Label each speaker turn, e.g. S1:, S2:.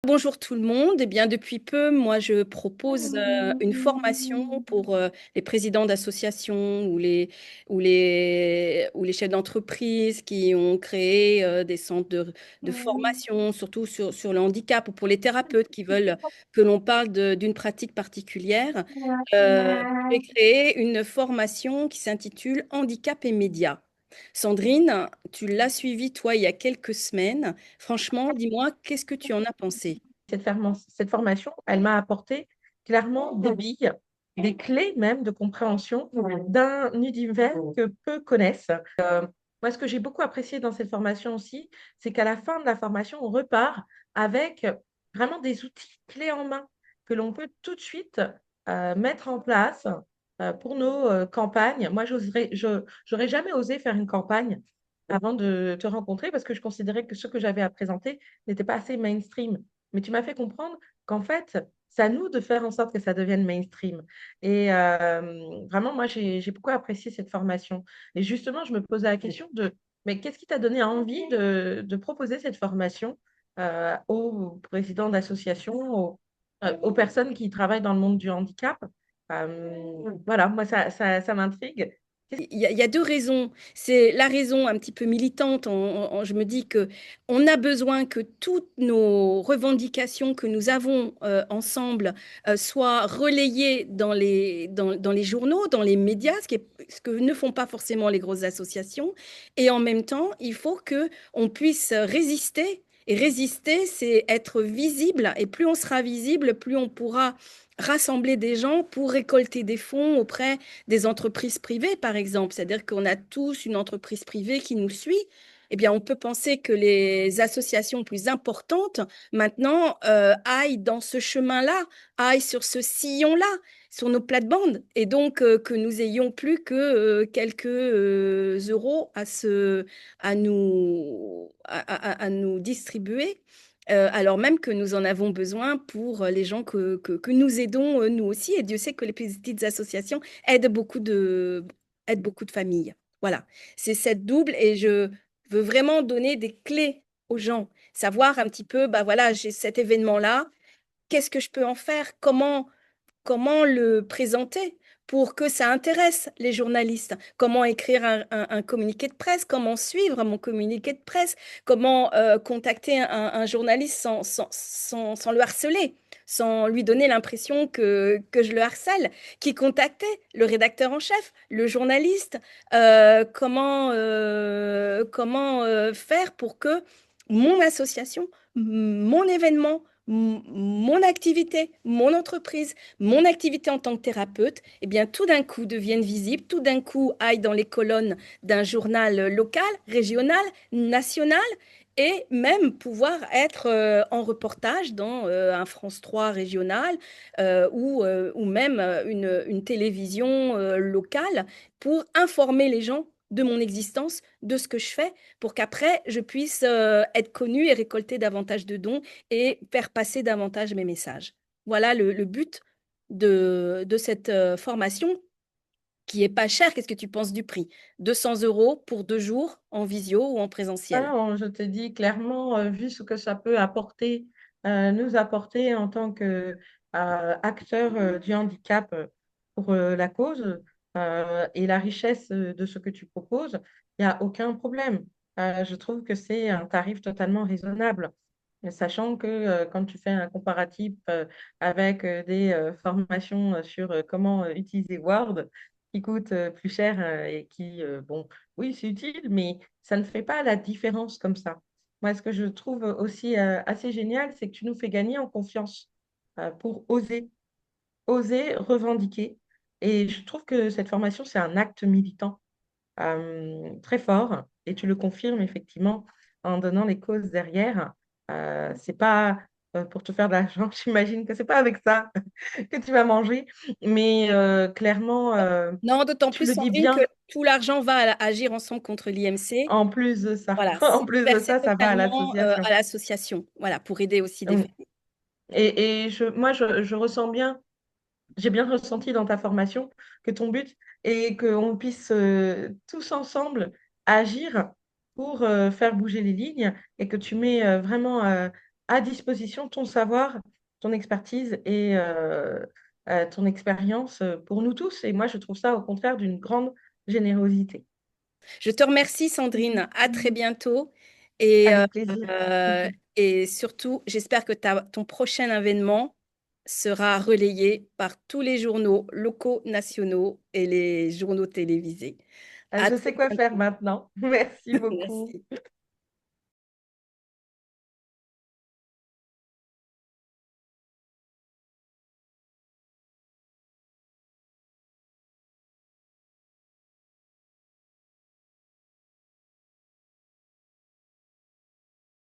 S1: Bonjour tout le monde. Eh bien, depuis peu, moi, je propose une formation pour les présidents d'associations ou les chefs d'entreprise qui ont créé des centres de formation, surtout sur le handicap ou pour les thérapeutes qui veulent que l'on parle d'une pratique particulière. J'ai créé une formation qui s'intitule Handicap et médias. Sandrine, tu l'as suivie, toi, il y a quelques semaines. Franchement, dis-moi, qu'est-ce que tu en as pensé?
S2: Cette formation, elle m'a apporté clairement des billes, des clés même de compréhension d'un univers que peu connaissent. Moi, ce que j'ai beaucoup apprécié dans cette formation aussi, c'est qu'à la fin de la formation, on repart avec vraiment des outils clés en main que l'on peut tout de suite mettre en place pour nos campagnes. Moi, j'aurais jamais osé faire une campagne avant de te rencontrer parce que je considérais que ce que j'avais à présenter n'était pas assez mainstream. Mais tu m'as fait comprendre qu'en fait, c'est à nous de faire en sorte que ça devienne mainstream. Et vraiment, moi, j'ai beaucoup apprécié cette formation. Et justement, je me posais la question de, mais qu'est-ce qui t'a donné envie de proposer cette formation aux présidents d'associations, aux personnes qui travaillent dans le monde du handicap? Voilà, moi, ça m'intrigue.
S1: Il y a deux raisons. C'est la raison un petit peu militante. Je me dis que on a besoin que toutes nos revendications que nous avons ensemble soient relayées dans les journaux, dans les médias, ce que ne font pas forcément les grosses associations. Et en même temps, il faut que on puisse résister. Et résister, c'est être visible. Et plus on sera visible, plus on pourra rassembler des gens pour récolter des fonds auprès des entreprises privées, par exemple. C'est-à-dire qu'on a tous une entreprise privée qui nous suit. Eh bien, on peut penser que les associations plus importantes, maintenant, aillent dans ce chemin-là, aillent sur ce sillon-là, sur nos plates-bandes, et donc que nous ayons plus que quelques euros à nous distribuer. Alors même que nous en avons besoin pour les gens que nous aidons, nous aussi. Et Dieu sait que les petites associations aident beaucoup de familles. Voilà, c'est cette double et je veux vraiment donner des clés aux gens, savoir un petit peu, bah voilà, j'ai cet événement-là, qu'est-ce que je peux en faire? Comment le présenter pour que ça intéresse les journalistes? Comment écrire un communiqué de presse? Comment suivre mon communiqué de presse? Comment contacter un journaliste sans le harceler, sans lui donner l'impression que je le harcèle? Qui contacter? Le rédacteur en chef, le journaliste? Comment faire pour que mon association, mon événement, mon activité, mon entreprise, mon activité en tant que thérapeute, eh bien, tout d'un coup devienne visible, tout d'un coup aille dans les colonnes d'un journal local, régional, national, et même pouvoir être en reportage dans un France 3 régional ou même une télévision locale pour informer les gens de mon existence, de ce que je fais, pour qu'après, je puisse être connue et récolter davantage de dons et faire passer davantage mes messages. Voilà le but de cette formation qui est pas chère. Qu'est-ce que tu penses du prix? 200 € pour 2 jours en visio ou en présentiel.
S2: Non, je te dis clairement, vu ce que ça peut apporter, nous apporter en tant que acteurs du handicap pour la cause et la richesse de ce que tu proposes, il n'y a aucun problème. Je trouve que c'est un tarif totalement raisonnable, sachant que quand tu fais un comparatif avec des formations sur comment utiliser Word, qui coûtent plus cher et qui, bon, oui, c'est utile, mais ça ne fait pas la différence comme ça. Moi, ce que je trouve aussi assez génial, c'est que tu nous fais gagner en confiance pour oser revendiquer. Et je trouve que cette formation, c'est un acte militant très fort. Et tu le confirmes effectivement en donnant les causes derrière. C'est pas pour te faire de l'argent, j'imagine que c'est pas avec ça que tu vas manger, mais clairement,
S1: Non, d'autant
S2: tu
S1: plus,
S2: le dis
S1: Sandrine, que
S2: bien.
S1: tout l'argent va Agir ensemble contre l'IMC.
S2: En plus de ça,
S1: Voilà,
S2: en
S1: c'est
S2: plus de
S1: versé
S2: ça, ça va à
S1: totalement
S2: l'association.
S1: à l'association. Voilà, pour aider aussi des
S2: Mm.
S1: familles.
S2: Moi, je ressens bien, j'ai bien ressenti dans ta formation que ton but est qu'on puisse tous ensemble agir pour faire bouger les lignes et que tu mets vraiment à disposition ton savoir, ton expertise et ton expérience pour nous tous. Et moi, je trouve ça au contraire d'une grande générosité.
S1: Je te remercie, Sandrine. À très bientôt. Et,
S2: Avec plaisir.
S1: euh, et surtout, j'espère que ton prochain événement sera relayé par tous les journaux locaux, nationaux et les journaux télévisés. À
S2: Je
S1: très
S2: sais quoi faire
S1: bientôt.
S2: maintenant. Merci beaucoup.
S1: Merci.